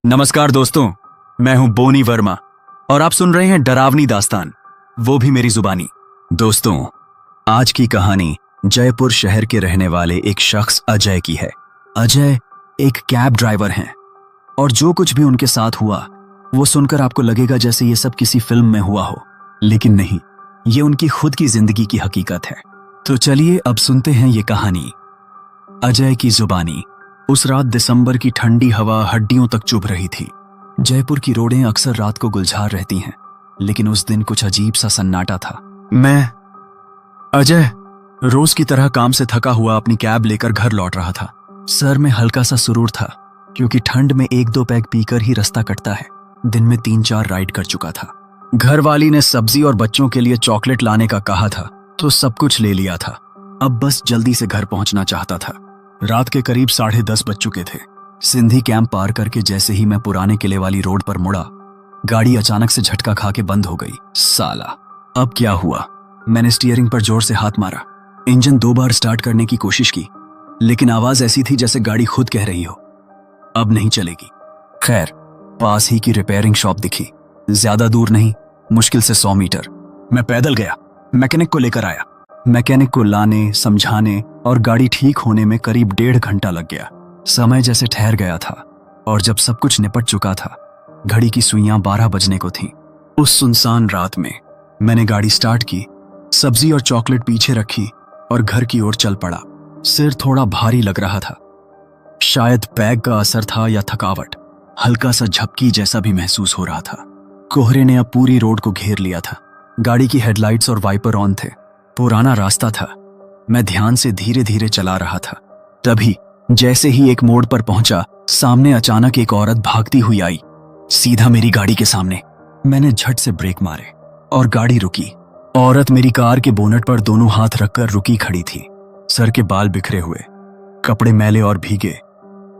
नमस्कार दोस्तों, मैं हूं बोनी वर्मा और आप सुन रहे हैं डरावनी दास्तान, वो भी मेरी जुबानी। दोस्तों, आज की कहानी जयपुर शहर के रहने वाले एक शख्स अजय की है। अजय एक कैब ड्राइवर हैं और जो कुछ भी उनके साथ हुआ वो सुनकर आपको लगेगा जैसे ये सब किसी फिल्म में हुआ हो, लेकिन नहीं, ये उनकी खुद की जिंदगी की हकीकत है। तो चलिए अब सुनते हैं ये कहानी, अजय की जुबानी। उस रात दिसंबर की ठंडी हवा हड्डियों तक चुभ रही थी। जयपुर की रोडें अक्सर रात को गुलजार रहती हैं, लेकिन उस दिन कुछ अजीब सा सन्नाटा था। मैं अजय रोज की तरह काम से थका हुआ अपनी कैब लेकर घर लौट रहा था। सर में हल्का सा सुरूर था, क्योंकि ठंड में 1-2 पैग पीकर ही रास्ता कटता है। दिन में 3-4 राइड कर चुका था। घर वाली ने सब्जी और बच्चों के लिए चॉकलेट लाने का कहा था, तो सब कुछ ले लिया था। अब बस जल्दी से घर पहुंचना चाहता था। रात के करीब 10:30 बज चुके थे। सिंधी कैंप पार करके जैसे ही मैं पुराने किले वाली रोड पर मुड़ा, गाड़ी अचानक से झटका खा के बंद हो गई। साला, अब क्या हुआ? मैंने स्टीयरिंग पर जोर से हाथ मारा। इंजन 2 बार स्टार्ट करने की कोशिश की, लेकिन आवाज ऐसी थी जैसे गाड़ी खुद कह रही हो, अब नहीं चलेगी। खैर, पास ही की रिपेयरिंग शॉप दिखी। ज्यादा दूर नहीं, मुश्किल से 100 मीटर। मैं पैदल गया, मैकेनिक को लेकर आया। मैकेनिक को लाने, समझाने और गाड़ी ठीक होने में करीब 1.5 घंटा लग गया। समय जैसे ठहर गया था और जब सब कुछ निपट चुका था, घड़ी की सुइयां 12 बजने को थीं। उस सुनसान रात में मैंने गाड़ी स्टार्ट की, सब्जी और चॉकलेट पीछे रखी और घर की ओर चल पड़ा। सिर थोड़ा भारी लग रहा था, शायद पैग का असर था या थकावट। हल्का सा झपकी जैसा भी महसूस हो रहा था। कोहरे ने अब पूरी रोड को घेर लिया था। गाड़ी की हेडलाइट्स और वाइपर ऑन थे। पुराना रास्ता था। मैं ध्यान से धीरे धीरे चला रहा था। तभी जैसे ही एक मोड़ पर पहुंचा, सामने अचानक एक औरत भागती हुई आई, सीधा मेरी गाड़ी के सामने। मैंने झट से ब्रेक मारे और गाड़ी रुकी। औरत मेरी कार के बोनट पर दोनों हाथ रखकर रुकी खड़ी थी। सर के बाल बिखरे हुए, कपड़े मैले और भीगे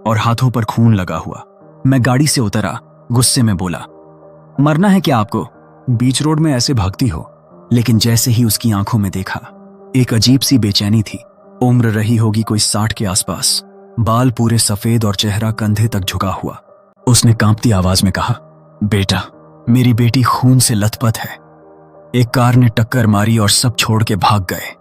और हाथों पर खून लगा हुआ। मैं गाड़ी से उतरा, गुस्से में बोला, मरना है क्या आपको? बीच रोड में ऐसे भागती हो? लेकिन जैसे ही उसकी आंखों में देखा, एक अजीब सी बेचैनी थी। उम्र रही होगी कोई 60 के आसपास, बाल पूरे सफेद और चेहरा कंधे तक झुका हुआ। उसने कांपती आवाज में कहा, बेटा, मेरी बेटी खून से लथपथ है। एक कार ने टक्कर मारी और सब छोड़ के भाग गए।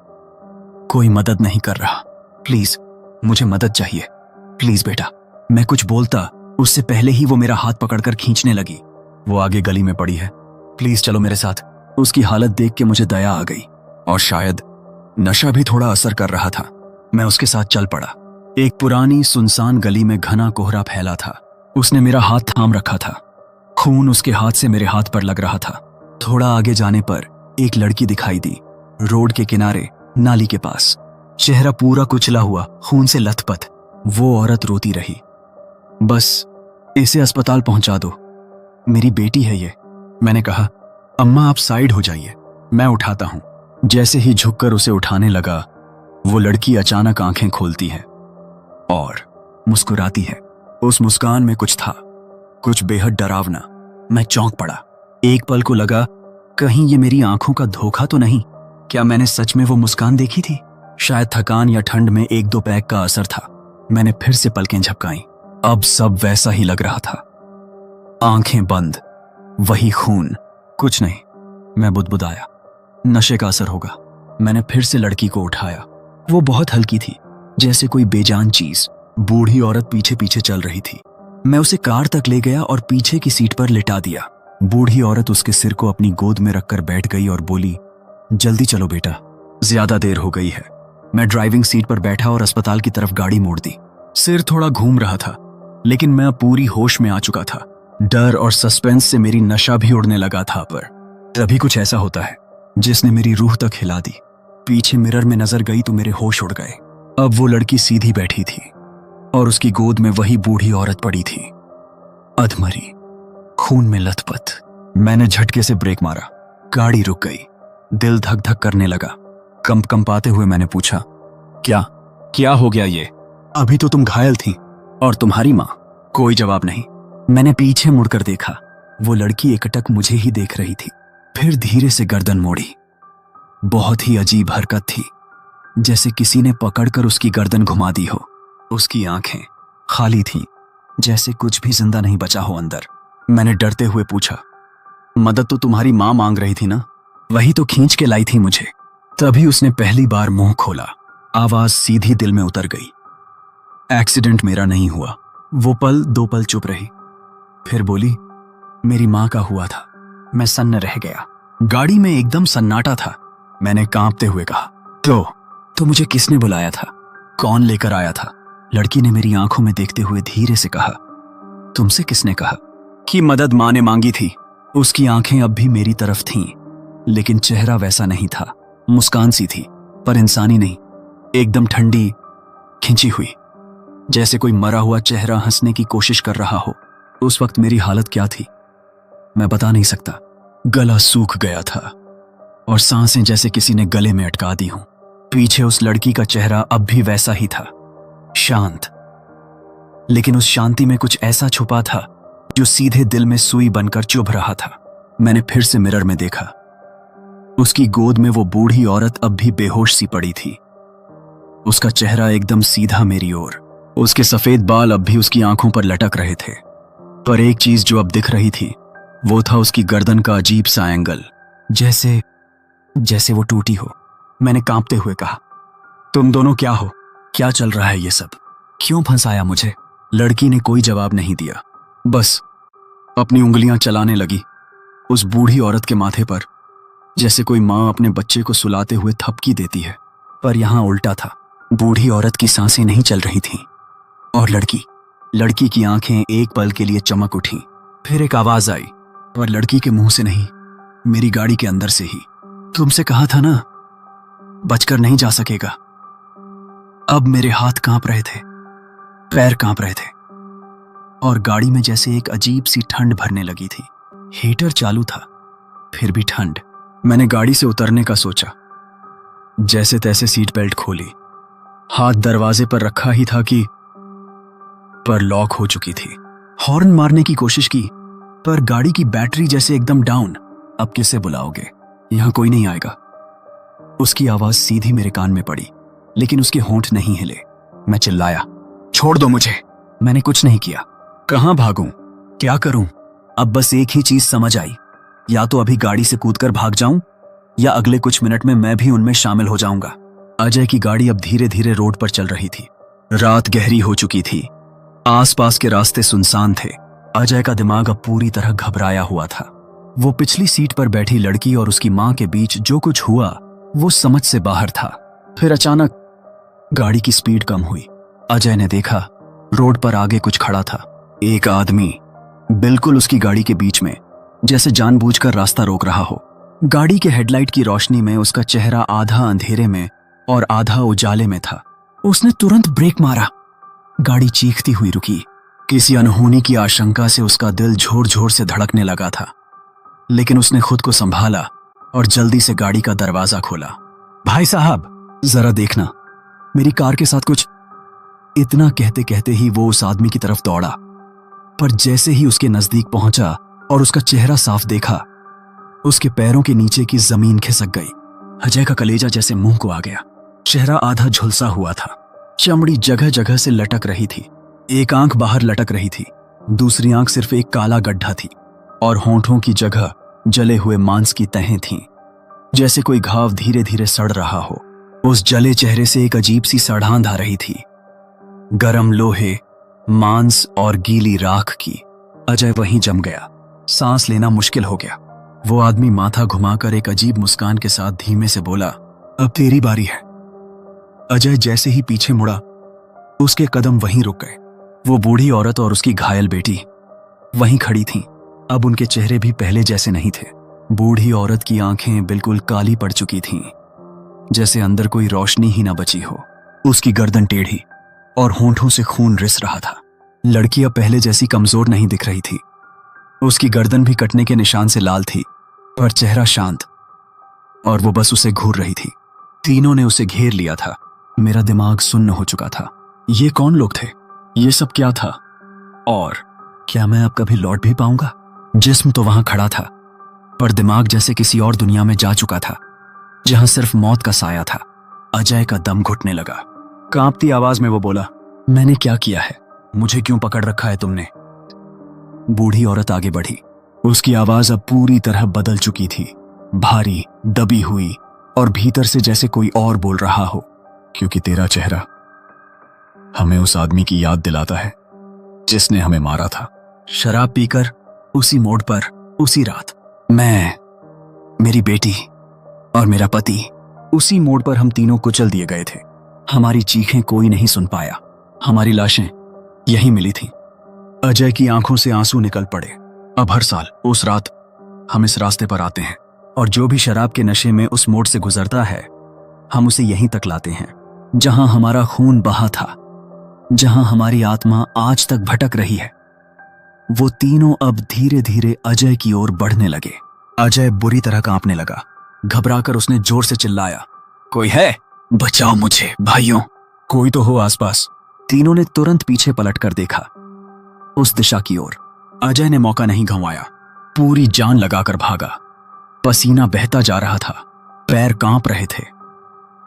कोई मदद नहीं कर रहा। प्लीज, मुझे मदद चाहिए। प्लीज बेटा। मैं कुछ बोलता उससे पहले ही वो मेरा हाथ पकड़कर खींचने लगी। वो आगे गली में पड़ी है, प्लीज चलो मेरे साथ। उसकी हालत देख के मुझे दया आ गई और शायद नशा भी थोड़ा असर कर रहा था। मैं उसके साथ चल पड़ा। एक पुरानी सुनसान गली में घना कोहरा फैला था। उसने मेरा हाथ थाम रखा था। खून उसके हाथ से मेरे हाथ पर लग रहा था। थोड़ा आगे जाने पर एक लड़की दिखाई दी, रोड के किनारे नाली के पास, चेहरा पूरा कुचला हुआ, खून से लथपथ। वो औरत रोती रही, बस इसे अस्पताल पहुंचा दो, मेरी बेटी है ये। मैंने कहा, अम्मा आप साइड हो जाइए, मैं उठाता हूं। जैसे ही झुककर उसे उठाने लगा, वो लड़की अचानक आंखें खोलती है और मुस्कुराती है। उस मुस्कान में कुछ था, कुछ बेहद डरावना। मैं चौंक पड़ा। एक पल को लगा, कहीं ये मेरी आंखों का धोखा तो नहीं? क्या मैंने सच में वो मुस्कान देखी थी? शायद थकान या ठंड में 1-2 पैग का असर था। मैंने फिर से पलकें झपकाईं। अब सब वैसा ही लग रहा था। आंखें बंद, वही खून, कुछ नहीं। मैं बुदबुदाया, नशे का असर होगा। मैंने फिर से लड़की को उठाया। वो बहुत हल्की थी, जैसे कोई बेजान चीज। बूढ़ी औरत पीछे पीछे चल रही थी। मैं उसे कार तक ले गया और पीछे की सीट पर लिटा दिया। बूढ़ी औरत उसके सिर को अपनी गोद में रखकर बैठ गई और बोली, जल्दी चलो बेटा, ज्यादा देर हो गई है। मैं ड्राइविंग सीट पर बैठा और अस्पताल की तरफ गाड़ी मोड़ दी। सिर थोड़ा घूम रहा था, लेकिन मैं पूरी होश में आ चुका था। डर और सस्पेंस से मेरी नशा भी उड़ने लगा था। पर तभी कुछ ऐसा होता है जिसने मेरी रूह तक हिला दी। पीछे मिरर में नजर गई तो मेरे होश उड़ गए। अब वो लड़की सीधी बैठी थी और उसकी गोद में वही बूढ़ी औरत पड़ी थी, अधमरी, खून में लथपथ। मैंने झटके से ब्रेक मारा। गाड़ी रुक गई। दिल धक धक करने लगा। कंपाते हुए मैंने पूछा, क्या हो गया ये? अभी तो तुम घायल थी, और तुम्हारी माँ? कोई जवाब नहीं। मैंने पीछे मुड़कर देखा। वो लड़की एकटक मुझे ही देख रही थी, फिर धीरे से गर्दन मोड़ी। बहुत ही अजीब हरकत थी, जैसे किसी ने पकड़कर उसकी गर्दन घुमा दी हो। उसकी आंखें खाली थीं, जैसे कुछ भी जिंदा नहीं बचा हो अंदर। मैंने डरते हुए पूछा, मदद तो तुम्हारी माँ मांग रही थी ना? वही तो खींच के लाई थी मुझे। तभी उसने पहली बार मुंह खोला। आवाज सीधी दिल में उतर गई। एक्सीडेंट मेरा नहीं हुआ। वो पल 2 पल चुप रही, फिर बोली, मेरी माँ का हुआ था। मैं सन्न रह गया। गाड़ी में एकदम सन्नाटा था। मैंने कांपते हुए कहा, तो मुझे किसने बुलाया था? कौन लेकर आया था? लड़की ने मेरी आंखों में देखते हुए धीरे से कहा, तुमसे किसने कहा कि मदद माँ ने मांगी थी? उसकी आंखें अब भी मेरी तरफ थीं, लेकिन चेहरा वैसा नहीं था। मुस्कान सी थी, पर इंसानी नहीं, एकदम ठंडी, खिंची हुई, जैसे कोई मरा हुआ चेहरा हंसने की कोशिश कर रहा हो। उस वक्त मेरी हालत क्या थी मैं बता नहीं सकता। गला सूख गया था और सांसें जैसे किसी ने गले में अटका दी हों। पीछे उस लड़की का चेहरा अब भी वैसा ही था, शांत, लेकिन उस शांति में कुछ ऐसा छुपा था जो सीधे दिल में सुई बनकर चुभ रहा था। मैंने फिर से मिरर में देखा। उसकी गोद में वो बूढ़ी औरत अब भी बेहोश सी पड़ी थी। उसका चेहरा एकदम सीधा मेरी ओर। उसके सफेद बाल अब भी उसकी आंखों पर लटक रहे थे, पर एक चीज जो अब दिख रही थी वो था उसकी गर्दन का अजीब सा एंगल, जैसे वो टूटी हो। मैंने कांपते हुए कहा, तुम दोनों क्या हो? क्या चल रहा है ये सब? क्यों फंसाया मुझे? लड़की ने कोई जवाब नहीं दिया, बस अपनी उंगलियां चलाने लगी उस बूढ़ी औरत के माथे पर, जैसे कोई माँ अपने बच्चे को सुलाते हुए थपकी देती है। पर यहां उल्टा था। बूढ़ी औरत की सांसें नहीं चल रही थीं और लड़की की आंखें एक पल के लिए चमक उठी। फिर एक आवाज आई, पर लड़की के मुंह से नहीं, मेरी गाड़ी के अंदर से ही, तुमसे कहा था ना बचकर नहीं जा सकेगा। अब मेरे हाथ कांप रहे थे, पैर कांप रहे थे और गाड़ी में जैसे एक अजीब सी ठंड भरने लगी थी। हीटर चालू था, फिर भी ठंड। मैंने गाड़ी से उतरने का सोचा, जैसे तैसे सीट बेल्ट खोली, हाथ दरवाजे पर रखा ही था कि पर लॉक हो चुकी थी। हॉर्न मारने की कोशिश की, पर गाड़ी की बैटरी जैसे एकदम डाउन। अब किसे बुलाओगे? यहां कोई नहीं आएगा। उसकी आवाज सीधी मेरे कान में पड़ी, लेकिन उसके होंठ नहीं हिले। मैं चिल्लाया, छोड़ दो मुझे। मैंने कुछ नहीं किया। कहां भागूं? क्या करूं? अब बस एक ही चीज समझ आई, या तो अभी गाड़ी से कूदकर भाग जाऊं या अगले कुछ मिनट में मैं भी उनमें शामिल हो जाऊंगा। अजय की गाड़ी अब धीरे धीरे रोड पर चल रही थी। रात गहरी हो चुकी थी, आसपास के रास्ते सुनसान थे। अजय का दिमाग अब पूरी तरह घबराया हुआ था। वो पिछली सीट पर बैठी लड़की और उसकी मां के बीच जो कुछ हुआ वो समझ से बाहर था। फिर अचानक गाड़ी की स्पीड कम हुई। अजय ने देखा, रोड पर आगे कुछ खड़ा था, एक आदमी, बिल्कुल उसकी गाड़ी के बीच में, जैसे जानबूझकर रास्ता रोक रहा हो। गाड़ी के हेडलाइट की रोशनी में उसका चेहरा आधा अंधेरे में और आधा उजाले में था। उसने तुरंत ब्रेक मारा। गाड़ी चीखती हुई रुकी। किसी अनहोनी की आशंका से उसका दिल जोर जोर से धड़कने लगा था, लेकिन उसने खुद को संभाला और जल्दी से गाड़ी का दरवाजा खोला। भाई साहब, जरा देखना, मेरी कार के साथ कुछ। इतना कहते कहते ही वो उस आदमी की तरफ दौड़ा, पर जैसे ही उसके नजदीक पहुंचा और उसका चेहरा साफ देखा, उसके पैरों के नीचे की जमीन खिसक गई। अजय का कलेजा जैसे मुंह को आ गया। चेहरा आधा झुलसा हुआ था, चमड़ी जगह जगह से लटक रही थी, एक आंख बाहर लटक रही थी, दूसरी आंख सिर्फ एक काला गड्ढा थी और होंठों की जगह जले हुए मांस की तहें थीं, जैसे कोई घाव धीरे धीरे सड़ रहा हो। उस जले चेहरे से एक अजीब सी सड़ांध आ रही थी, गरम लोहे, मांस और गीली राख की। अजय वहीं जम गया। सांस लेना मुश्किल हो गया। वो आदमी माथा घुमाकर एक अजीब मुस्कान के साथ धीमे से बोला, अब तेरी बारी है। अजय जैसे ही पीछे मुड़ा, उसके कदम वहीं रुक गए। वो बूढ़ी औरत और उसकी घायल बेटी वहीं खड़ी थीं। अब उनके चेहरे भी पहले जैसे नहीं थे। बूढ़ी औरत की आंखें बिल्कुल काली पड़ चुकी थीं, जैसे अंदर कोई रोशनी ही ना बची हो। उसकी गर्दन टेढ़ी और होंठों से खून रिस रहा था। लड़की अब पहले जैसी कमजोर नहीं दिख रही थी। उसकी गर्दन भी कटने के निशान से लाल थी, पर चेहरा शांत, और वो बस उसे घूर रही थी। तीनों ने उसे घेर लिया था। मेरा दिमाग सुन्न हो चुका था। ये कौन लोग थे? ये सब क्या था? और क्या मैं अब कभी लौट भी पाऊंगा? जिस्म तो वहां खड़ा था, पर दिमाग जैसे किसी और दुनिया में जा चुका था, जहां सिर्फ मौत का साया था। अजय का दम घुटने लगा। कांपती आवाज में वो बोला, मैंने क्या किया है? मुझे क्यों पकड़ रखा है तुमने? बूढ़ी औरत आगे बढ़ी। उसकी आवाज अब पूरी तरह बदल चुकी थी, भारी, दबी हुई और भीतर से जैसे कोई और बोल रहा हो। क्योंकि तेरा चेहरा हमें उस आदमी की याद दिलाता है जिसने हमें मारा था। शराब पीकर उसी मोड़ पर उसी रात मैं, मेरी बेटी और मेरा पति उसी मोड़ पर हम तीनों कुचल दिए गए थे। हमारी चीखें कोई नहीं सुन पाया। हमारी लाशें यहीं मिली थीं। अजय की आंखों से आंसू निकल पड़े। अब हर साल उस रात हम इस रास्ते पर आते हैं और जो भी शराब के नशे में उस मोड़ से गुजरता है, हम उसे यहीं तक लाते हैं जहां हमारा खून बहा था, जहां हमारी आत्मा आज तक भटक रही है। वो तीनों अब धीरे धीरे अजय की ओर बढ़ने लगे। अजय बुरी तरह कांपने लगा। घबराकर उसने जोर से चिल्लाया, कोई है? बचाओ मुझे भाइयों, कोई तो हो आसपास। तीनों ने तुरंत पीछे पलटकर देखा, उस दिशा की ओर। अजय ने मौका नहीं गंवाया, पूरी जान लगाकर भागा। पसीना बहता जा रहा था, पैर कांप रहे थे।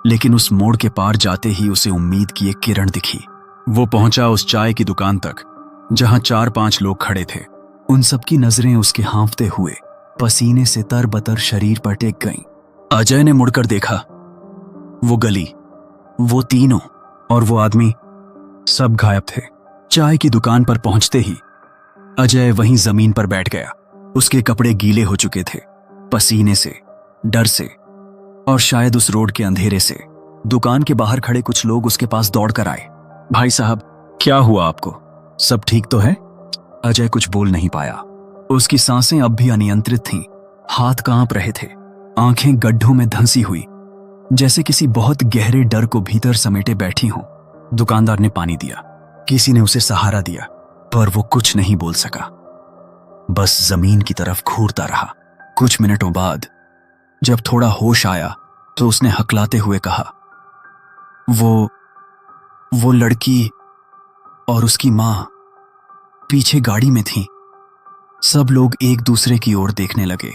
लेकिन उस मोड़ के पार जाते ही उसे उम्मीद की एक किरण दिखी। वो पहुंचा उस चाय की दुकान तक जहां 4-5 लोग खड़े थे। उन सबकी नजरें उसके हाँफते हुए पसीने से तरबतर शरीर पर टेक गईं। अजय ने मुड़कर देखा, वो गली, वो तीनों और वो आदमी सब गायब थे। चाय की दुकान पर पहुंचते ही अजय वहीं जमीन पर बैठ गया। उसके कपड़े गीले हो चुके थे, पसीने से, डर से और शायद उस रोड के अंधेरे से। दुकान के बाहर खड़े कुछ लोग उसके पास दौड़कर आए। भाई साहब, क्या हुआ आपको? सब ठीक तो है? अजय कुछ बोल नहीं पाया। उसकी सांसें अब भी अनियंत्रित थीं, हाथ कांप रहे थे, आंखें गड्ढों में धंसी हुई, जैसे किसी बहुत गहरे डर को भीतर समेटे बैठी हों। दुकानदार ने पानी दिया, किसी ने उसे सहारा दिया, पर वो कुछ नहीं बोल सका, बस जमीन की तरफ घूरता रहा। कुछ मिनटों बाद जब थोड़ा होश आया तो उसने हकलाते हुए कहा, वो लड़की और उसकी मां पीछे गाड़ी में थी। सब लोग एक दूसरे की ओर देखने लगे।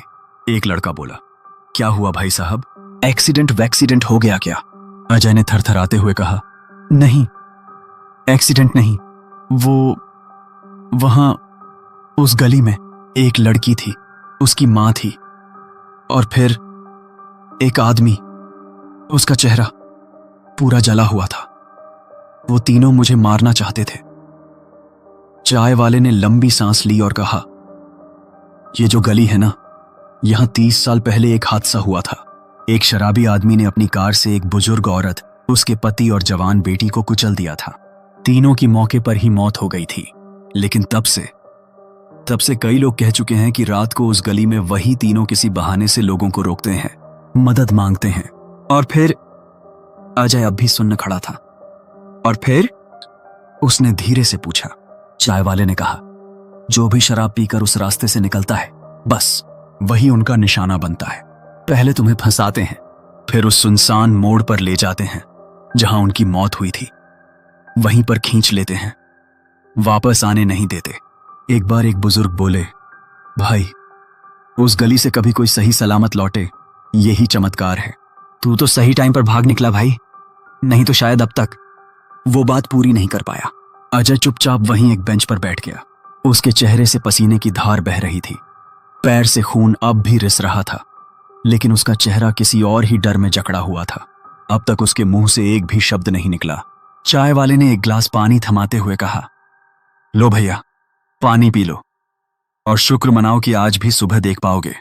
एक लड़का बोला, क्या हुआ भाई साहब? एक्सीडेंट हो गया क्या? अजय ने थरथराते हुए कहा, नहीं, एक्सीडेंट नहीं। वो वहां उस गली में एक लड़की थी, उसकी मां थी, और फिर एक आदमी, उसका चेहरा पूरा जला हुआ था। वो तीनों मुझे मारना चाहते थे। चाय वाले ने लंबी सांस ली और कहा, ये जो गली है ना, यहां 30 साल पहले एक हादसा हुआ था। एक शराबी आदमी ने अपनी कार से एक बुजुर्ग औरत, उसके पति और जवान बेटी को कुचल दिया था। तीनों की मौके पर ही मौत हो गई थी। लेकिन तब से कई लोग कह चुके हैं कि रात को उस गली में वही तीनों किसी बहाने से लोगों को रोकते हैं, मदद मांगते हैं। और फिर अजय अब भी सुन्न खड़ा था। और फिर उसने धीरे से पूछा। चाय वाले ने कहा, जो भी शराब पीकर उस रास्ते से निकलता है, बस वही उनका निशाना बनता है। पहले तुम्हें फंसाते हैं, फिर उस सुनसान मोड़ पर ले जाते हैं जहां उनकी मौत हुई थी। वहीं पर खींच लेते हैं, वापस आने नहीं देते। एक बार एक बुजुर्ग बोले, भाई, उस गली से कभी कोई सही सलामत लौटे, यही चमत्कार है। तू तो सही टाइम पर भाग निकला भाई, नहीं तो शायद अब तक। वो बात पूरी नहीं कर पाया। अजय चुपचाप वहीं एक बेंच पर बैठ गया। उसके चेहरे से पसीने की धार बह रही थी, पैर से खून अब भी रिस रहा था, लेकिन उसका चेहरा किसी और ही डर में जकड़ा हुआ था। अब तक उसके मुंह से एक भी शब्द नहीं निकला। चाय वाले ने एक गिलास पानी थमाते हुए कहा, लो भैया, पानी पी लो और शुक्र मनाओ कि आज भी सुबह देख पाओगे।